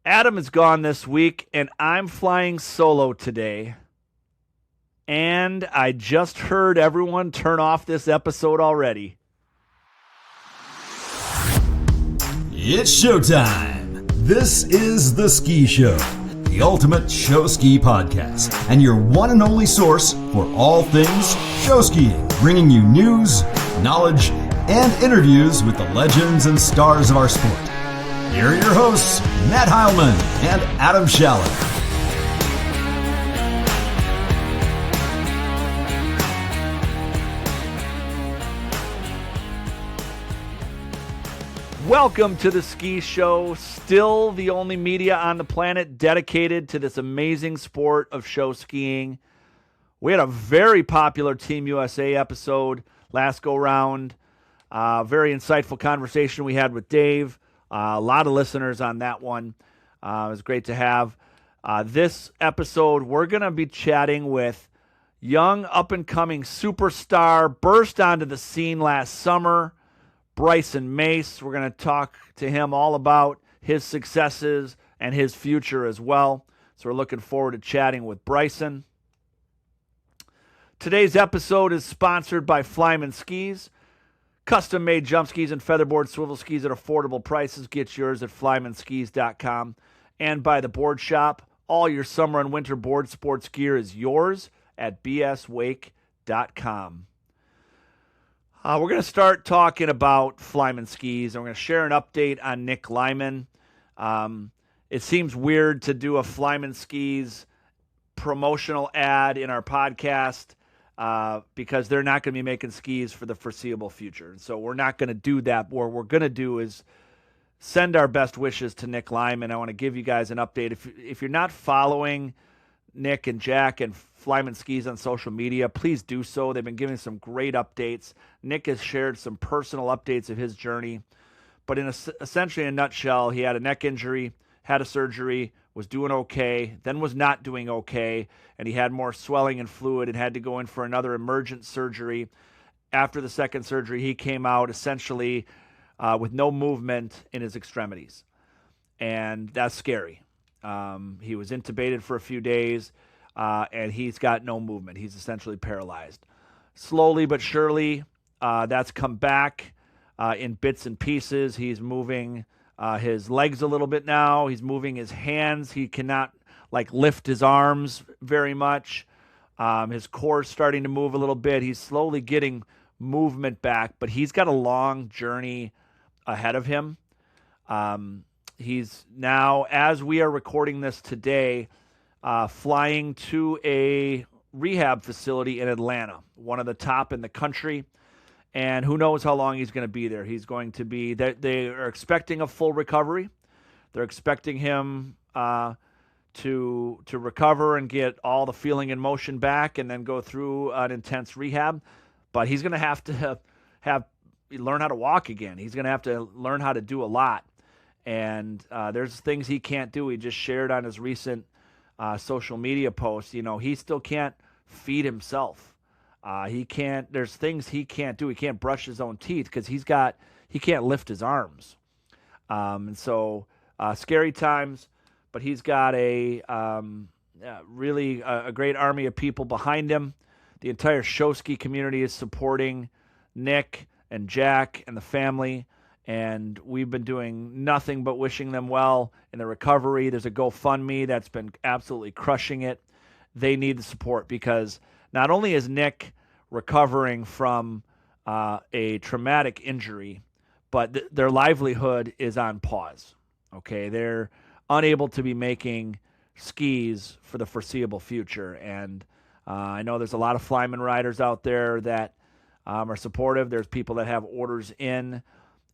Adam is gone this week, and I'm flying solo today. And I just heard everyone turn off this episode already. It's showtime. This is The Ski Show, the ultimate show ski podcast, and your one and only source for all things show skiing, bringing you news, knowledge, and interviews with the legends and stars of our sport. Here are your hosts, Matt Heilman and Adam Schaller. Welcome to the Ski Show, still the only media on the planet dedicated to this amazing sport of show skiing. We had a very popular Team USA episode last go round. Very insightful conversation we had with Dave. A lot of listeners on that one. It was great to have. This episode, we're going to be chatting with young, up-and-coming superstar, burst onto the scene last summer, Bryson Mace. We're going to talk to him all about his successes and his future as well. So we're looking forward to chatting with Bryson. Today's episode is sponsored by FlymanSkis. Custom-made jump skis and featherboard swivel skis at affordable prices. Get yours at FlymanSkis.com. And by the Board Shop. All your summer and winter board sports gear is yours at bswake.com. We're going to start talking about FlymanSkis, and we're going to share an update on Nick Lyman. It seems weird to do a FlymanSkis promotional ad in our podcast, because they're not going to be making skis for the foreseeable future. So we're not going to do that. What we're going to do is send our best wishes to Nick Lyman. I want to give you guys an update. If you're not following Nick and Jack and FlymanSkis on social media, please do so. They've been giving some great updates. Nick has shared some personal updates of his journey. But essentially, in a nutshell, he had a neck injury, had a surgery, was doing okay, then was not doing okay, and he had more swelling and fluid and had to go in for another emergent surgery. After the second surgery, he came out essentially with no movement in his extremities, and that's scary. He was intubated for a few days, and he's got no movement. He's essentially paralyzed. Slowly but surely, that's come back in bits and pieces. He's moving his legs a little bit now. He's moving his hands. He cannot lift his arms very much. His core's starting to move a little bit. He's slowly getting movement back, but he's got a long journey ahead of him. He's now, as we are recording this today, flying to a rehab facility in Atlanta, one of the top in the country. And who knows how long he's going to be there. He's going to be, they are expecting a full recovery. They're expecting him to recover and get all the feeling and motion back and then go through an intense rehab. But he's going to have learn how to walk again. He's going to have to learn how to do a lot. And there's things he can't do. He just shared on his recent social media post. He still can't feed himself. There's things he can't do. He can't brush his own teeth because he can't lift his arms. And so scary times, but he's got really a great army of people behind him. The entire show ski community is supporting Nick and Jack and the family. And we've been doing nothing but wishing them well in the recovery. There's a GoFundMe that's been absolutely crushing it. They need the support because not only is Nick recovering from a traumatic injury, but their livelihood is on pause. Okay, they're unable to be making skis for the foreseeable future. And I know there's a lot of Flyman riders out there that are supportive. There's people that have orders in,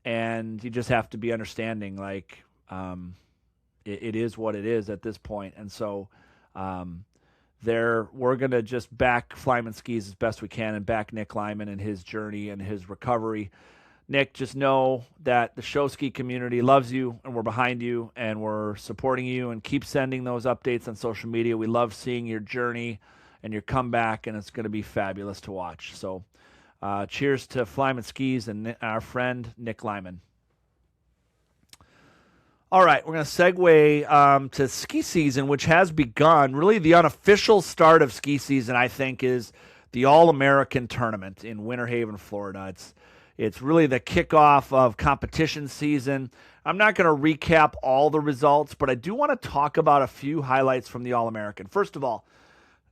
and you just have to be understanding. It is what it is at this point. And so we're going to just back FlymanSkis as best we can and back Nick Lyman and his journey and his recovery. Nick, just know that the show ski community loves you and we're behind you and we're supporting you, and keep sending those updates on social media. We love seeing your journey and your comeback, and it's going to be fabulous to watch. So cheers to FlymanSkis and our friend Nick Lyman. All right, we're going to segue to ski season, which has begun. Really, the unofficial start of ski season, I think, is the All-American Tournament in Winter Haven, Florida. It's really the kickoff of competition season. I'm not going to recap all the results, but I do want to talk about a few highlights from the All-American. First of all,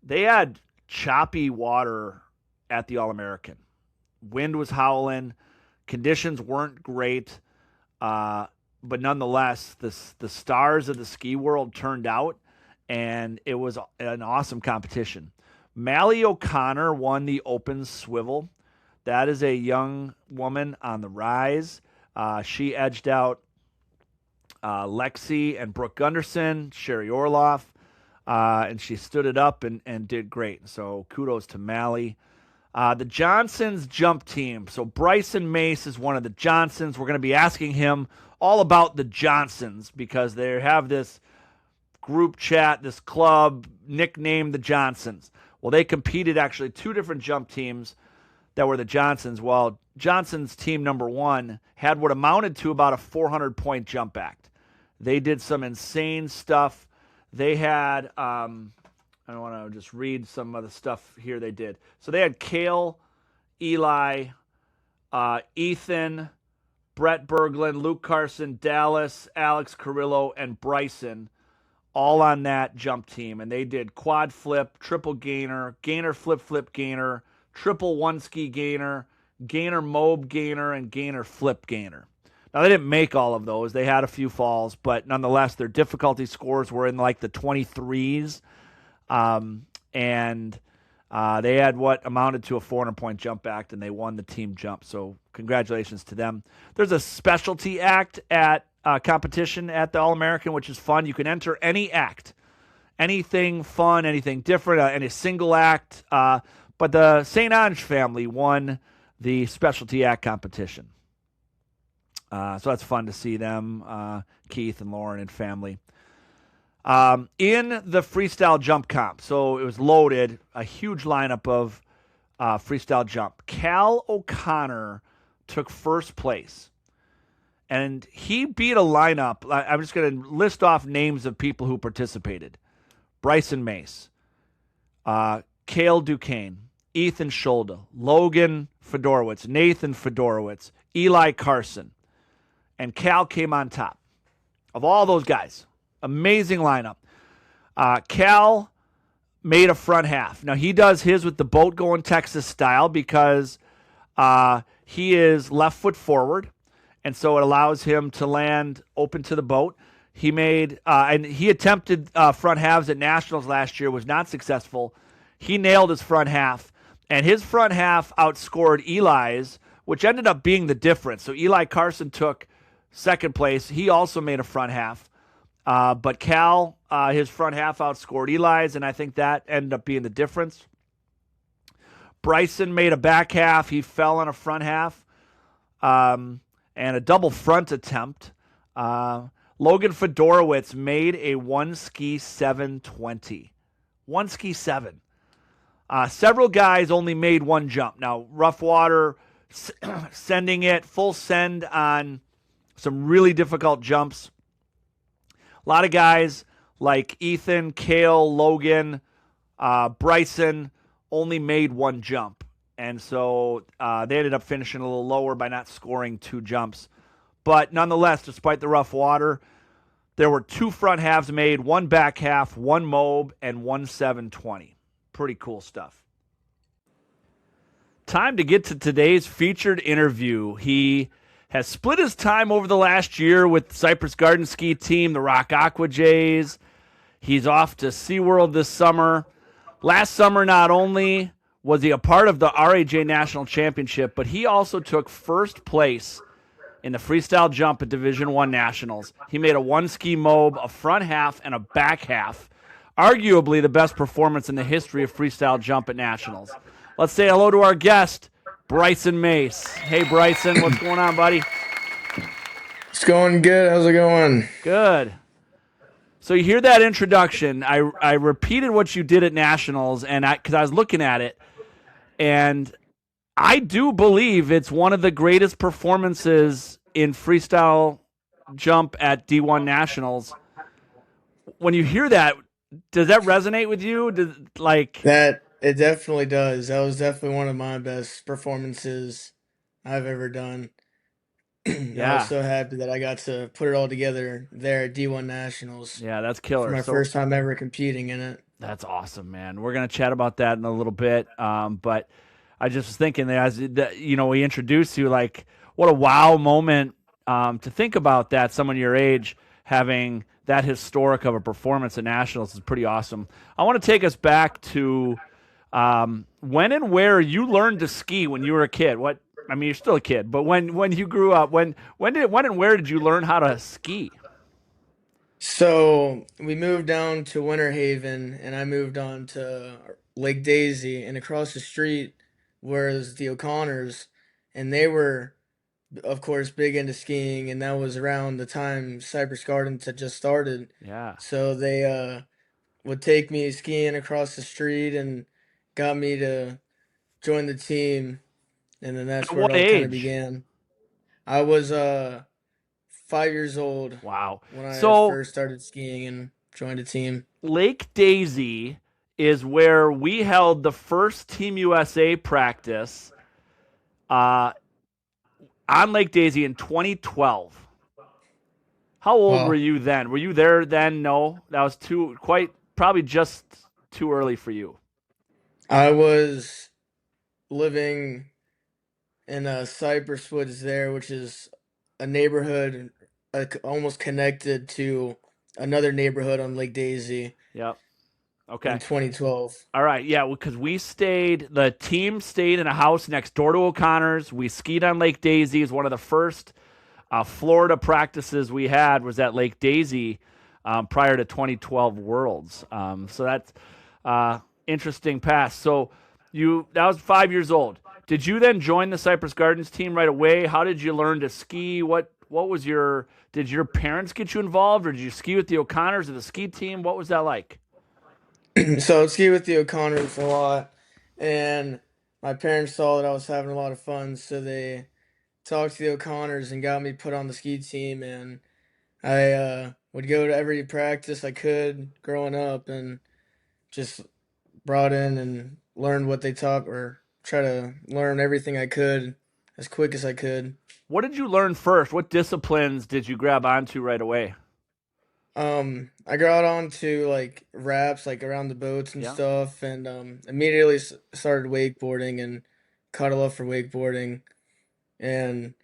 they had choppy water at the All-American. Wind was howling. Conditions weren't great. But nonetheless, the stars of the ski world turned out, and it was an awesome competition. Mally O'Connor won the open swivel. That is a young woman on the rise. She edged out Lexi and Brooke Gunderson, Sherry Orloff, and she stood it up and did great. So kudos to Mally. The Johnsons jump team. So Bryson Mace is one of the Johnsons. We're going to be asking him all about the Johnsons because they have this group chat, this club nicknamed the Johnsons. Well, they competed actually two different jump teams that were the Johnsons. Well, Johnson's team number one had what amounted to about a 400-point jump act. They did some insane stuff. They had, I want to just read some of the stuff here they did. So they had Kale, Eli, Ethan, Brett Berglund, Luke Carson, Dallas, Alex Carrillo, and Bryson all on that jump team. And they did quad flip, triple gainer, gainer flip flip gainer, triple one ski gainer, gainer mob gainer, and gainer flip gainer. Now, they didn't make all of those. They had a few falls, but nonetheless, their difficulty scores were in like the 23s. And they had what amounted to a 400-point jump act, and they won the team jump. So congratulations to them. There's a specialty act at competition at the All-American, which is fun. You can enter any act, anything fun, anything different, any single act. But the St. Ange family won the specialty act competition. So that's fun to see them, Keith and Lauren and family. In the freestyle jump comp, so it was loaded, a huge lineup of freestyle jump. Cal O'Connor took first place, and he beat a lineup. I'm just going to list off names of people who participated. Bryson Mace, Cale Duquesne, Ethan Scholda, Logan Fedorowicz, Nathan Fedorowicz, Eli Carson, and Cal came on top of all those guys. Amazing lineup. Cal made a front half. Now, he does his with the boat going Texas style because he is left foot forward, and so it allows him to land open to the boat. He made and he attempted front halves at Nationals last year, was not successful. He nailed his front half, and his front half outscored Eli's, which ended up being the difference. So Eli Carson took second place. He also made a front half. But Cal, his front half outscored Eli's, and I think that ended up being the difference. Bryson made a back half. He fell on a front half and a double front attempt. Logan Fedorowicz made a one ski 720. One ski 7. Several guys only made one jump. Now, rough water, sending it, full send on some really difficult jumps. A lot of guys like Ethan, Cale, Logan, Bryson only made one jump. And so they ended up finishing a little lower by not scoring two jumps. But nonetheless, despite the rough water, there were two front halves made, one back half, one mob, and one 720. Pretty cool stuff. Time to get to today's featured interview. He has split his time over the last year with Cypress Garden Ski Team, the Rock Aqua Jays. He's off to SeaWorld this summer. Last summer, not only was he a part of the RAJ National Championship, but he also took first place in the freestyle jump at Division I Nationals. He made a one ski mob, a front half, and a back half. Arguably the best performance in the history of freestyle jump at Nationals. Let's say hello to our guest, Bryson Mace. Hey, Bryson, what's going on, buddy? It's going good. How's it going? Good. So you hear that introduction. I repeated what you did at Nationals, and because I was looking at it, and I do believe it's one of the greatest performances in freestyle jump at D1 Nationals. When you hear that, does that resonate with you? That it definitely does. That was definitely one of my best performances I've ever done. I was Yeah, so happy that I got to put it all together there at D1 Nationals yeah, that's for killer. my So first time ever competing in it. that's awesome, man. We're gonna chat about that in a little bit. But I just was thinking that we introduced you, like, what a wow moment to think about that. Someone your age having that historic of a performance at nationals is pretty awesome. I want to take us back to when and where you learned to ski when you were a kid. What I mean, you're still a kid, but when you grew up, when and where did you learn how to ski? So we moved down to Winter Haven, and I moved on to Lake Daisy, and across the street was the O'Connors, and they were, of course, big into skiing, and that was around the time Cypress Gardens had just started. Yeah. So they would take me skiing across the street and got me to join the team, and then that's At where it what all kind of age? began. I was 5 years old Wow. when I So first started skiing and joined a team. Lake Daisy is where we held the first Team USA practice uh, on Lake Daisy in 2012. How old were Wow. you then? Were you there then? No, that was probably just too early for you. I was living in Cypress Woods there, which is a neighborhood almost connected to another neighborhood on Lake Daisy Yep. in Okay. 2012. All right. Yeah. Because the team stayed in a house next door to O'Connor's. We skied on Lake Daisy. It was one of the first Florida practices we had was at Lake Daisy prior to 2012 Worlds. So that's interesting past. So that was 5 years old. Did you then join the Cypress Gardens team right away? How did you learn to ski? Did your parents get you involved, or did you ski with the O'Connors or the ski team? What was that like? So I ski with the O'Connors a lot, and my parents saw that I was having a lot of fun, so they talked to the O'Connors and got me put on the ski team, and I would go to every practice I could growing up and just brought in and learned what they taught or try to learn everything I could as quick as I could. What did you learn first? What disciplines did you grab onto right away? I got onto like wraps like around the boats and Yeah. stuff, and immediately started wakeboarding and caught a love for wakeboarding, and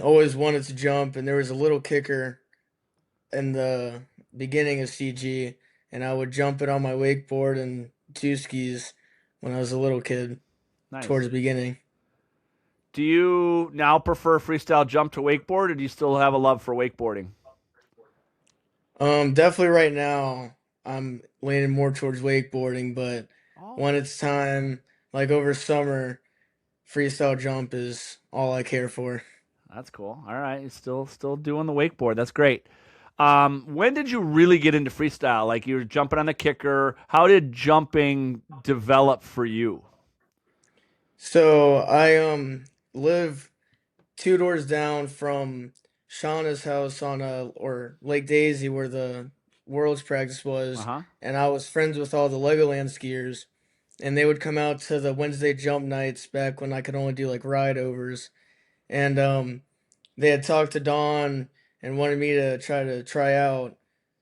always wanted to jump. And there was a little kicker in the beginning of CG, and I would jump it on my wakeboard and two skis when I was a little kid towards Nice. the beginning. Do you now prefer freestyle jump to wakeboard, or do you still have a love for wakeboarding? Definitely right now I'm leaning more towards wakeboarding, but Oh, when it's time, like over summer, freestyle jump is all I care for. that's cool. All right, you're still doing the wakeboard. That's great. When did you really get into freestyle? Like you were jumping on the kicker. How did jumping develop for you? So I live two doors down from Shauna's house on or Lake Daisy where the World's practice Uh was, huh. and I was friends with all the Legoland skiers, and they would come out to the Wednesday jump nights back when I could only do like ride overs, and they had talked to Dawn and wanted me to try out.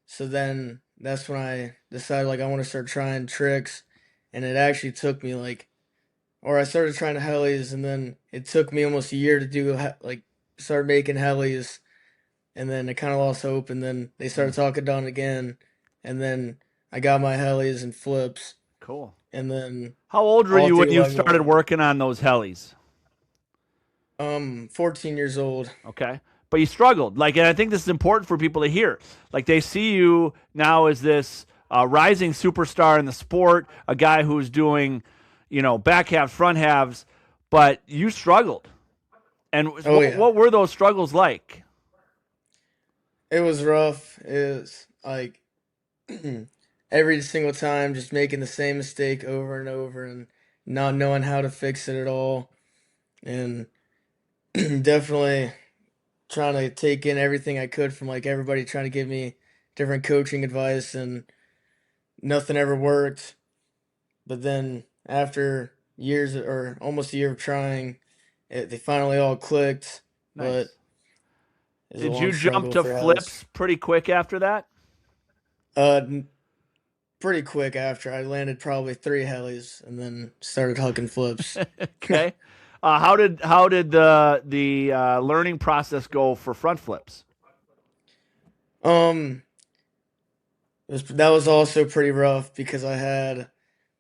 So then that's when I decided like I want to start trying tricks, and it actually took me like, or I started trying to helis, and then it took me almost a year to do like start making helis, and then I kind of lost hope, and then they started talking Dawn again, and then I got my helis and flips, Cool. and then How old were all you when through you started Legoland. working on those helis? 14 years old. Okay. But you struggled. Like, and I think this is important for people to hear. Like, they see you now as this rising superstar in the sport, a guy who's doing, back halves, front halves, but you struggled. And Oh yeah. what were those struggles like? It was rough. It was like every single time just making the same mistake over and over and not knowing how to fix it at all. And definitely trying to take in everything I could from like everybody trying to give me different coaching advice, and nothing ever worked. But then after years or almost a year of trying, they finally all clicked. But Nice. it was a Did long you jump struggle to for helis. flips pretty quick after that? Uh, Pretty quick after I landed probably three helis and then started hucking flips. Okay. How did the learning process go for front flips? Um, that was also pretty rough because I had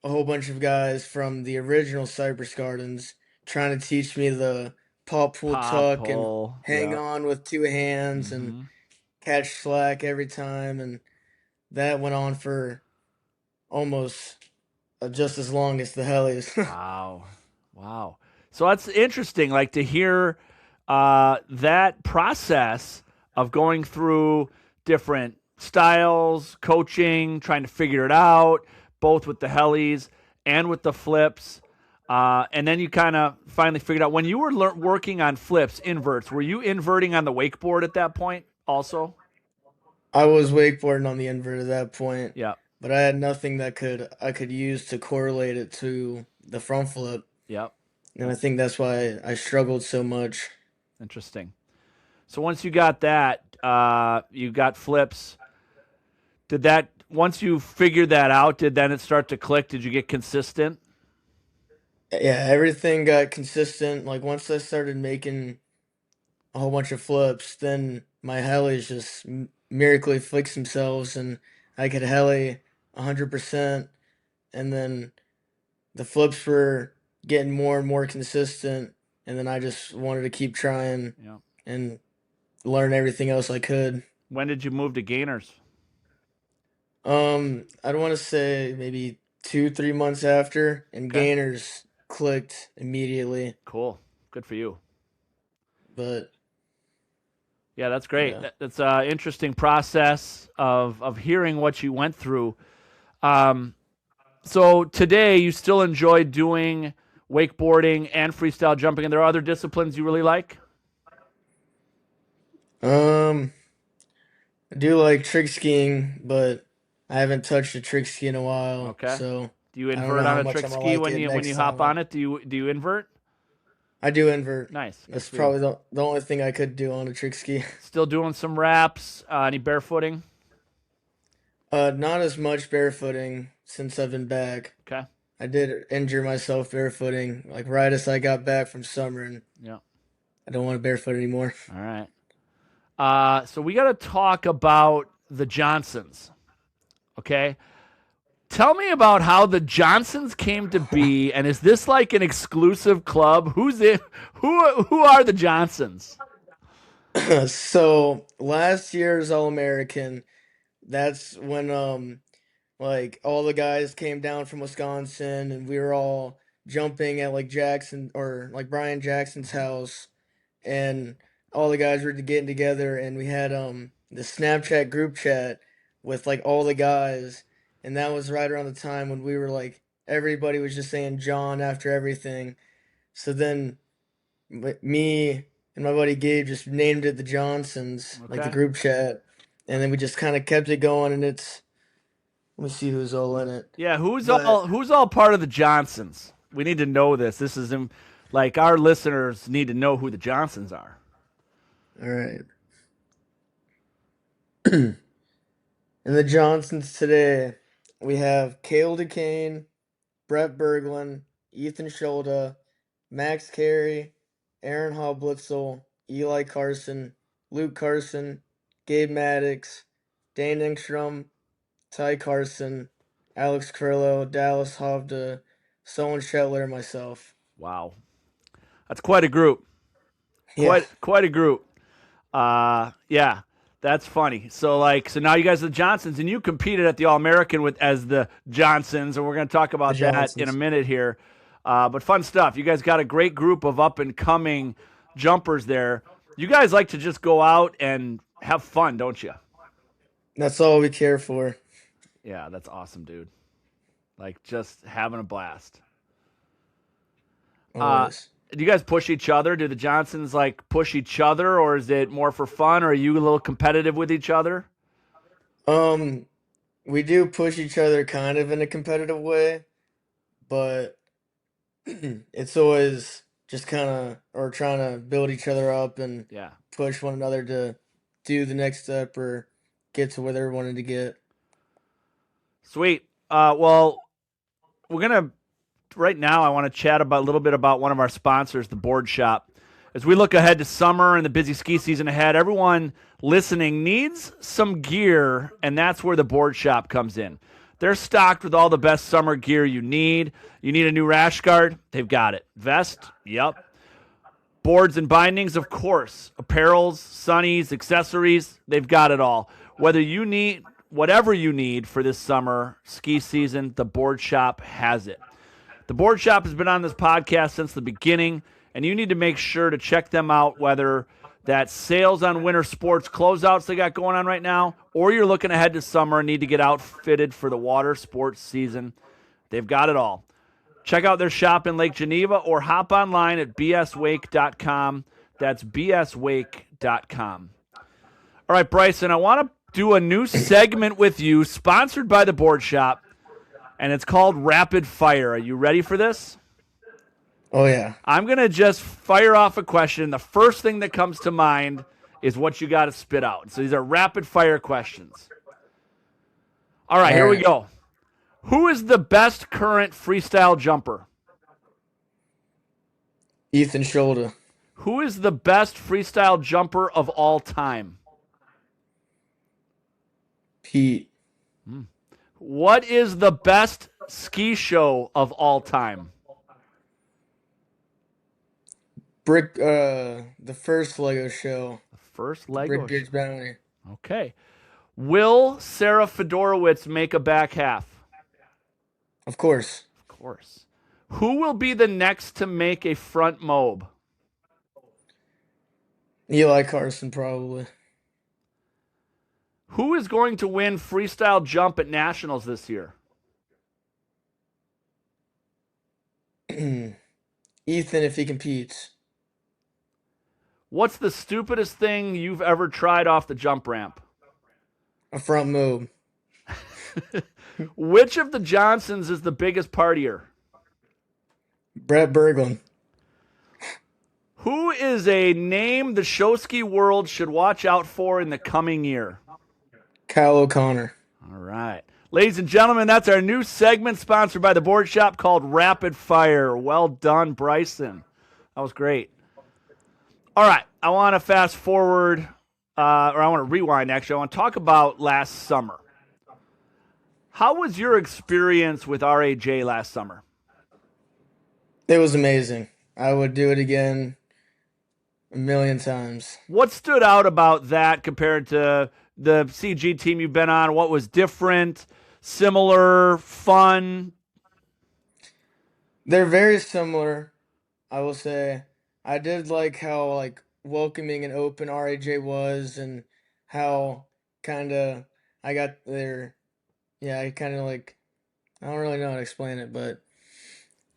a whole bunch of guys from the original Cypress Gardens trying to teach me the pop pull Pop tuck and pull. hang Yeah. on with two hands and Mm-hmm. catch slack every time, and that went on for almost just as long as the helis. Wow. Wow. So that's interesting, like to hear that process of going through different styles, coaching, trying to figure it out, both with the helis and with the flips. And then you kind of finally figured out when you were working on flips, inverts, were you inverting on the wakeboard at that point also? I was wakeboarding on the invert at that point, Yeah. but I had nothing that I could use to correlate it to the front flip, Yep. and I think that's why I struggled so much. Interesting. So once you got that, you got flips. Did that once you figured that out? Did then it start to click? Did you get consistent? Yeah, everything got consistent. Like once I started making a whole bunch of flips, then my helis just miraculously fix themselves, and I could heli 100%. And then the flips were getting more and more consistent, and then I just wanted to keep trying Yeah. and learn everything else I could. When did you move to gainers? I'd want to say maybe 2, 3 months after, and Okay. gainers clicked immediately. Cool. Good for you. But Yeah, that's great. yeah. That's an interesting process of hearing what you went through. Um, so today you still enjoy doing wakeboarding and freestyle jumping, and there are other disciplines you really like. Um, I do like trick skiing, but I haven't touched a trick ski in a while, Okay. so Do you I don't know invert on how a much trick I'm gonna ski like when it you next hop time. on it? Do you invert? I do invert. Nice. Good That's for you. probably the only thing I could do on a trick ski. Still doing some wraps. Any barefooting? Not as much barefooting since I've been back. Okay. I did injure myself barefooting, like right as I got back from summer, and Yeah. I don't want to barefoot anymore. All right. So we got to talk about the Johnsons. Okay. Tell me about how the Johnsons came to be, and is this like an exclusive club? Who's in? Who are the Johnsons? So last year's All American, that's when like all the guys came down from Wisconsin, and we were all jumping at like Jackson or like Brian Jackson's house, and all the guys were getting together, and we had the Snapchat group chat with like all the guys, and that was right around the time when we were like everybody was just saying John after everything. So then me and my buddy Gabe just named it the Johnsons, like the Okay. group chat, and then we just kind of kept it going, and it's let me see who's all in it. Yeah. Who's But all part of the Johnsons? We need to know this. This is like our listeners need to know who the Johnsons are. all right. In the Johnsons today, we have Cale DeCane, Brett Berglund, Ethan Scholda, Max Carey, Aaron Hoblitzel, Eli Carson, Luke Carson, Gabe Maddox, Dane Engstrom, Ty Carson, Alex Crillo, Dallas Hovda, Solon Shetler, and myself. Wow, that's quite a group. Yeah, Quite a group. Yeah, that's funny. So now you guys are the Johnsons, and you competed at the All American with as the Johnsons, and we're going to talk the about that in a Johnsons. minute here. But fun stuff. You guys got a great group of up and coming jumpers there. You guys like to just go out and have fun, don't you? That's all we care for. Yeah, that's awesome, dude. Like just having a blast. Uh, Always. Do you guys push each other? Do the Johnsons like push each other, or is it more for fun? Or are you a little competitive with each other? Um, we do push each other kind of in a competitive way, but it's always just kind of or trying to build each other up and Yeah. push one another to do the next step or get to where they're wanting to get. Sweet. Well, we're gonna right now. I want to chat about a little bit about one of our sponsors, the Board Shop. As we look ahead to summer and the busy ski season ahead, everyone listening needs some gear, and that's where the Board Shop comes in. They're stocked with all the best summer gear you need. You need a new rash guard? They've got it. Vest? Yep. Boards and bindings, of course. Apparels, sunnies, accessories, they've got it all. Whatever you need for this summer ski season, the Board Shop has it. The Board Shop has been on this podcast since the beginning, and you need to make sure to check them out, whether that's sales on winter sports closeouts they got going on right now, or you're looking ahead to summer and need to get outfitted for the water sports season. They've got it all. Check out their shop in Lake Geneva or hop online at bswake.com. That's bswake.com. All right, Bryson, I want to do a new segment with you sponsored by the Board Shop, and it's called Rapid Fire. Are you ready for this? Oh yeah. I'm going to just fire off a question. The first thing that comes to mind is what you got to spit out. So these are rapid fire questions. All right, here we go. Who is the best current freestyle jumper? Ethan Scholda. Who is the best freestyle jumper of all time? Pete. What is the best ski show of all time? The first Lego show. The first Lego Brickbeard's Bounty. Okay. Will Sarah Fedorowicz make a back half? Of course. Of course. Who will be the next to make a front mob? Eli Carson, probably. Who is going to win freestyle jump at nationals this year? Ethan, if he competes. What's the stupidest thing you've ever tried off the jump ramp? A front mob. Which of the Johnsons is the biggest partier? Brett Berglund. Who is a name the show ski world should watch out for in the coming year? Kyle O'Connor. All right. Ladies and gentlemen, that's our new segment sponsored by the Board Shop called Rapid Fire. Well done, Bryson. That was great. All right. I want to fast forward, or I want to rewind, actually. I want to talk about last summer. How was your experience with RAJ last summer? It was amazing. I would do it again a million times. What stood out about that compared to the CG team you've been on? What was different, similar, fun? They're very similar, I will say. I did like how welcoming and open RAJ was and how kind of I got there. Yeah, I kind of I don't really know how to explain it, but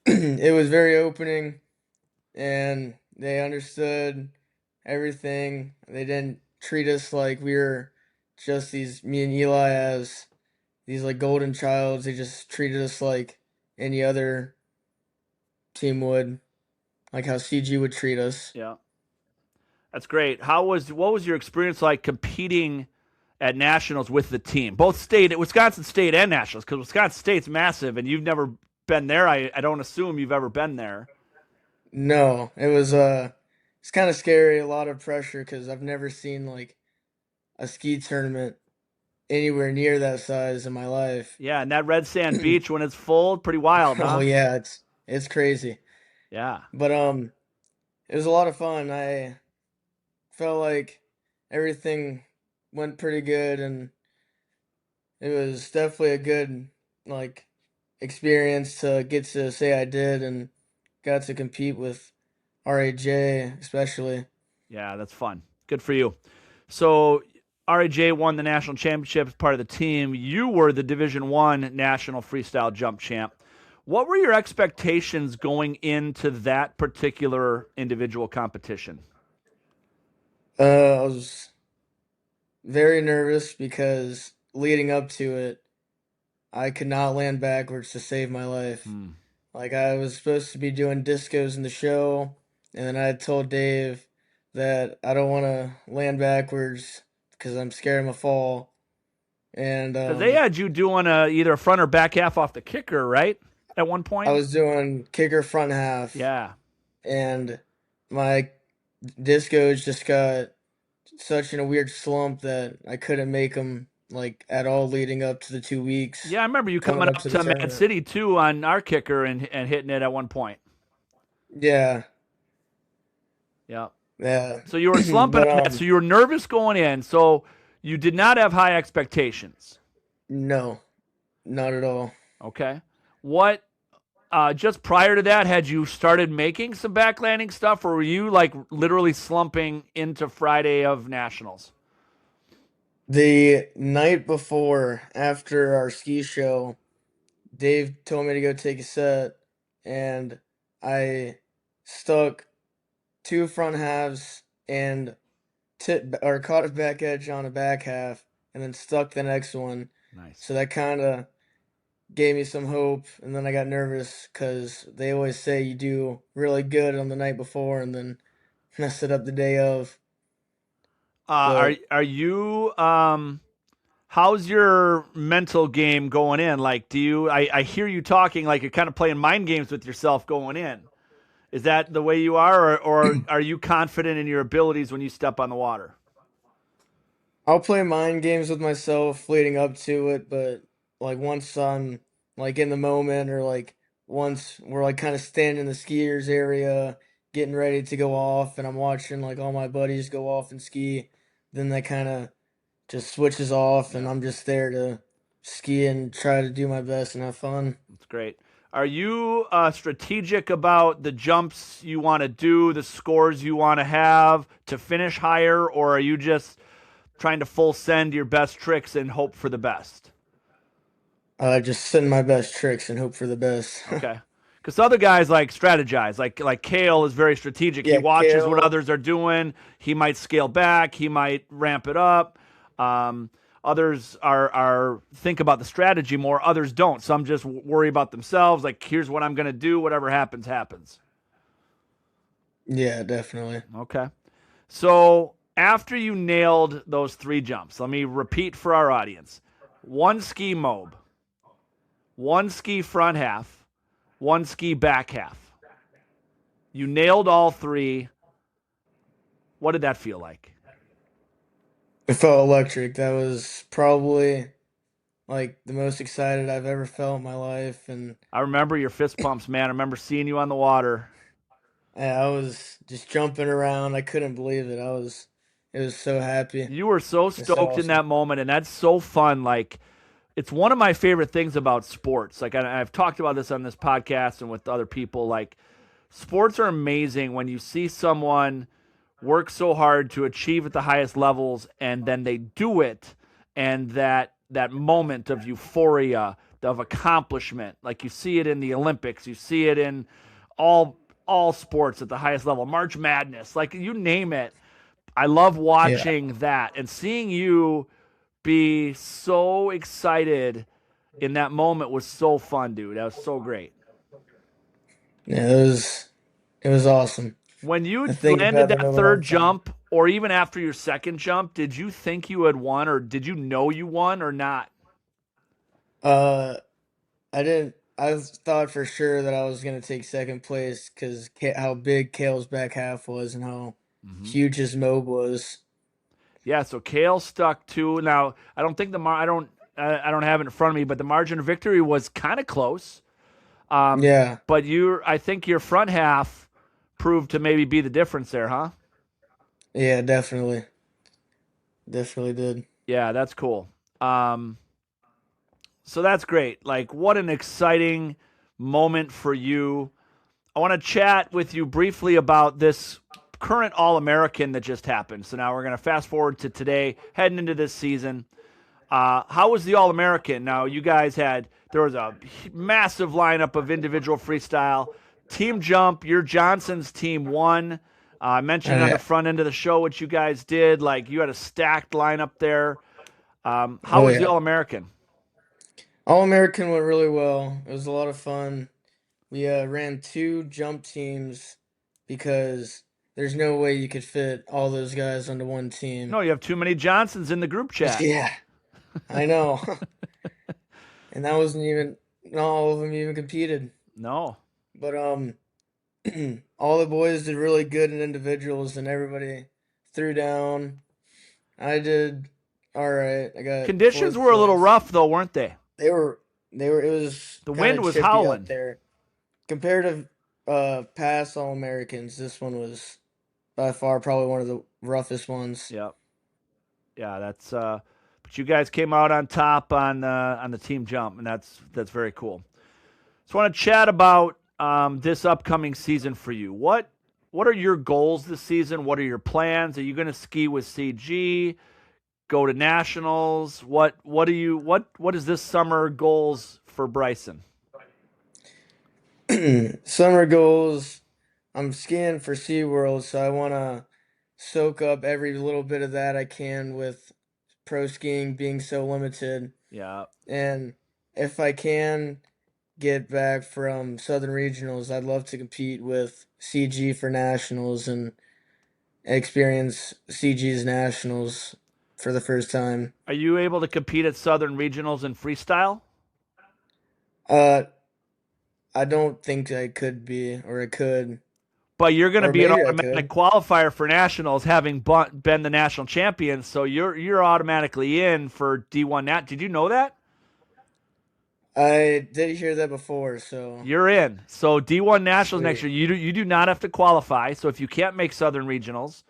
it was very opening and they understood everything. They didn't treat us like we were just me and Eli as these golden childs. They just treated us like any other team would, like how CG would treat us. Yeah. That's great. What was your experience like competing at nationals with the team? Both Wisconsin State and nationals, because Wisconsin State's massive and you've never been there. I don't assume you've ever been there. No, it was it's kind of scary, a lot of pressure because I've never seen a ski tournament anywhere near that size in my life. Yeah, and that red sand beach when it's full, pretty wild, huh? Oh yeah, it's crazy. Yeah. But it was a lot of fun. I felt like everything went pretty good and it was definitely a good experience to get to say I did and got to compete with RAJ especially. Yeah, that's fun. Good for you. So RAJ won the national championship as part of the team. You were the Division I national freestyle jump champ. What were your expectations going into that particular individual competition? I was very nervous because leading up to it, I could not land backwards to save my life. Hmm. Like I was supposed to be doing discos in the show, and then I had told Dave that I don't want to land backwards because I'm scared I'm gonna fall. And Because they had you doing either a front or back half off the kicker, right? At one I point? was doing kicker front half, Yeah. and my discos just got such in a weird slump that I couldn't make them like at all leading up to the 2 weeks Yeah, I remember you coming coming up up to the to Mad tournament. City too on our kicker and hitting it at one point. Yeah, Yeah. yeah. So you were slumping But on that. So you were nervous going in. So you did not have high expectations. no, not at all. Okay. What just prior to that, had you started making some backlanding stuff, or were you like literally slumping into Friday of nationals? The night before, after our ski show, Dave told me to go take a set, and I stuck two front halves and caught a back edge on a back half, and then stuck the next one. Nice. So that kind of gave me some hope, and then I got nervous because they always say you do really good on the night before and then mess it up the day of. But Are you how's your mental game going in? Like, do you I hear you talking like you're kind of playing mind games with yourself going in. Is that the way you are, or are you confident in your abilities when you step on the water? I'll play mind games with myself leading up to it, but like once I'm like in the moment or like once we're like kind of standing in the skiers area getting ready to go off and I'm watching like all my buddies go off and ski, then that kind of just switches off and Yeah, I'm just there to ski and try to do my best and have fun. that's great. Are you strategic about the jumps you want to do, the scores you want to have to finish higher, or are you just trying to full send your best tricks and hope for the best? Just send my best tricks and hope for the best. Okay. Because other guys like strategize, like Kale is very strategic. He Yeah, watches what Kale. others are doing. He might scale back. He might ramp it up. Um, Others are think about the strategy more. Others don't. Some just worry about themselves. Like, here's what I'm going to do. Whatever happens, happens. Yeah, definitely. Okay. So after you nailed those three jumps, let me repeat for our audience: one ski mob, one ski front half, one ski back half. You nailed all three. What did that feel like? It felt electric. That was probably like the most excited I've ever felt in my life, and I remember your fist pumps, man. I remember seeing you on the water. I was just jumping around. I couldn't believe it. It was so happy. You were so It's so stoked in awesome. that moment, and that's so fun. Like, it's one of my favorite things about sports. Like, I've talked about this on this podcast and with other people. Like, sports are amazing when you see someone work so hard to achieve at the highest levels and then they do it, and that moment of euphoria, of accomplishment. Like, you see it in the Olympics, you see it in all sports at the highest level, March Madness, like you name it. I love Yeah, watching that and seeing you be so excited in that moment was so fun, dude. That was so great. yeah, it was awesome. When I you think landed about them that all the third time. jump, or even after your second jump, did you think you had won, or did you know you won, or not? Uh, I didn't. I thought for sure that I was gonna take second place because how big Kale's back half was and how Mm-hmm. huge his mob was. Yeah, so Kale stuck two. Now I don't think I don't have it in front of me, but the margin of victory was kind of close. Um, Yeah, but I think your front half proved to maybe be the difference there, huh? yeah, definitely, definitely did. Yeah, that's cool. Um, so that's great. Like, what an exciting moment for you. I want to chat with you briefly about this current All American that just happened. So now we're going to fast forward to today, heading into this season. How was the All-American? Now, you guys there was a massive lineup of individual freestyle. Team jump, your Johnson's team won. I mentioned on the front end of the show what you guys did. Like, you had a stacked lineup there. How was the All-American? All-American went really well. It was a lot of fun. We ran 2 jump teams because there's no way you could fit all those guys onto one team. No, you have too many Johnsons in the group chat. Yeah, I know. And that wasn't even, not all of them even competed. No. But all the boys did really good in individuals, and everybody threw down. I did all right. I got Conditions were a little rough though, weren't they? They were. It was the wind was chippy howling out there. Compared to past All-Americans, this one was by far probably one of the roughest ones. Yep. Yeah, that's but you guys came out on top on the team jump, and that's very cool. So I want to chat about this upcoming season for you. What are your goals this season? What are your plans? Are you going to ski with CG? Go to nationals? What is this summer goals for Bryson? Summer goals. I'm skiing for SeaWorld, so I want to soak up every little bit of that I can with pro skiing being so limited. Yeah. And if I can get back from Southern Regionals, I'd love to compete with CG for nationals and experience CG's nationals for the first time. Are you able to compete at Southern Regionals in freestyle? I don't think I could be, or I could. But you're going to be an automatic qualifier for nationals, having been the national champion. So you're automatically in for D1 Nat. Did you know that? I did hear that before. So you're in. So D1 nationals next year. You do not have to qualify. So if you can't make Southern Regionals,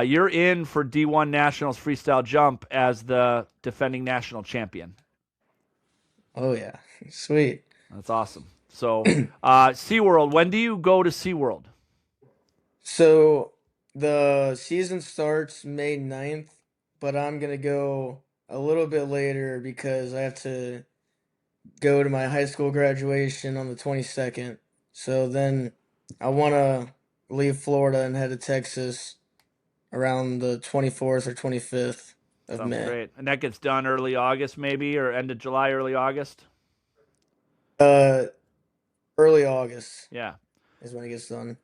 you're in for D1 nationals freestyle jump as the defending national champion. Oh yeah, sweet. That's awesome. So, SeaWorld, when do you go to SeaWorld? So, the season starts May 9th, but I'm going to go a little bit later because I have to go to my high school graduation on the 22nd. So then I want to leave Florida and head to Texas around the 24th or 25th of Sounds May. Great. And that gets done early August maybe, or end of July, early August? Early August. Yeah. Is when it gets done.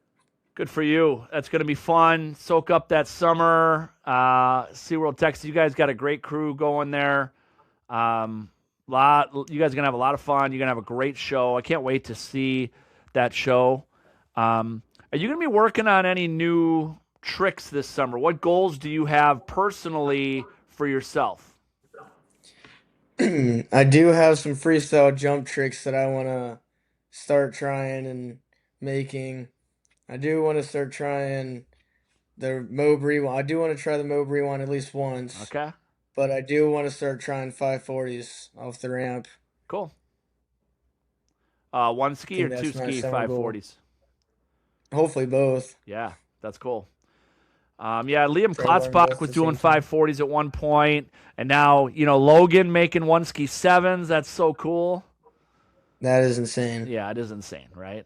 Good for you. That's going to be fun. Soak up that summer. SeaWorld, Texas. You guys got a great crew going there. You guys are going to have a lot of fun. You're going to have a great show. I can't wait to see that show. Are you going to be working on any new tricks this summer? What goals do you have personally for yourself? I do have some freestyle jump tricks that I want to start trying and making. I do want to start trying the Mowbray one. I do want to try the Mowbray one at least once. Okay. But I do want to start trying 540s off the ramp. Cool. One ski or two ski 540s? Hopefully both. Yeah, that's cool. Liam Klotzbach was doing 540s at one point, and now, Logan making one ski 7s. That's so cool. That is insane. Yeah, it is insane, right?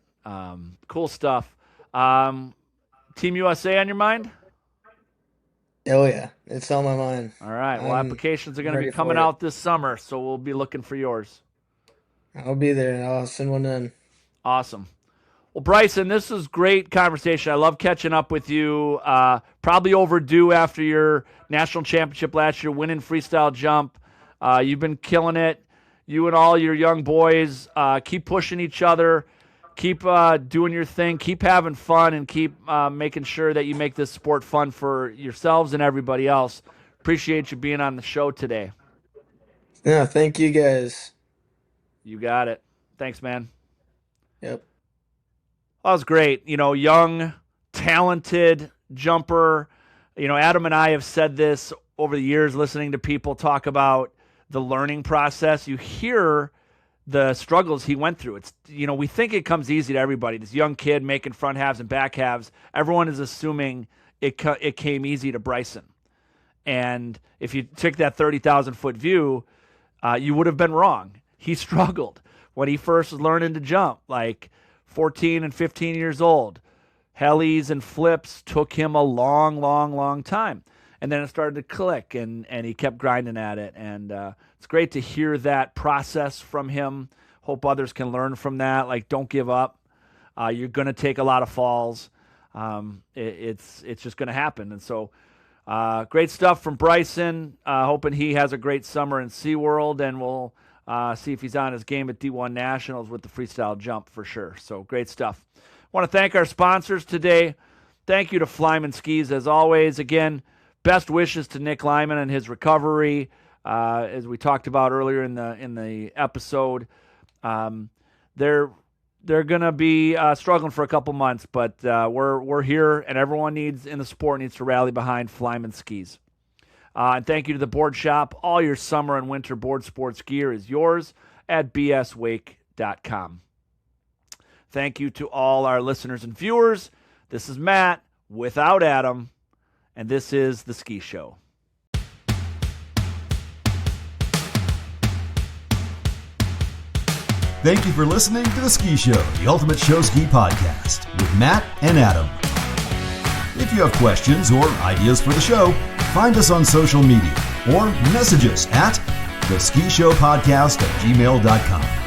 Cool stuff. Team USA on your mind? Oh, yeah. It's on my mind. All right. Well, applications are going to be coming out this summer, so we'll be looking for yours. I'll be there, and I'll send one in. Awesome. Well, Bryson, this was great conversation. I love catching up with you. Probably overdue after your national championship last year, winning freestyle jump. You've been killing it. You and all your young boys, keep pushing each other. Keep doing your thing. Keep having fun, and keep making sure that you make this sport fun for yourselves and everybody else. Appreciate you being on the show today. Yeah, thank you guys. You got it. Thanks, man. Yep. That was great. Young, talented jumper. Adam and I have said this over the years, listening to people talk about the learning process. You hear the struggles he went through. It's, we think it comes easy to everybody. This young kid making front halves and back halves. Everyone is assuming it came easy to Bryson. And if you took that 30,000 foot view, you would have been wrong. He struggled when he first was learning to jump, like 14 and 15 years old. Helis and flips took him a long time. And then it started to click, and he kept grinding at it. And it's great to hear that process from him. Hope others can learn from that. Like, don't give up. You're going to take a lot of falls. It's just going to happen. And so great stuff from Bryson. Hoping he has a great summer in SeaWorld, and we'll see if he's on his game at D1 Nationals with the freestyle jump for sure. So great stuff. Want to thank our sponsors today. Thank you to FlymanSkis as always. Again, best wishes to Nick Lyman and his recovery. As we talked about earlier in the episode, they're going to be struggling for a couple months, but we're here, and everyone in the sport needs to rally behind FlymanSkis. And thank you to the Board Shop. All your summer and winter board sports gear is yours at bswake.com. Thank you to all our listeners and viewers. This is Matt without Adam, and this is The Ski Show. Thank you for listening to The Ski Show, the ultimate show ski podcast with Matt and Adam. If you have questions or ideas for the show, find us on social media or message us at theskishowpodcast@gmail.com.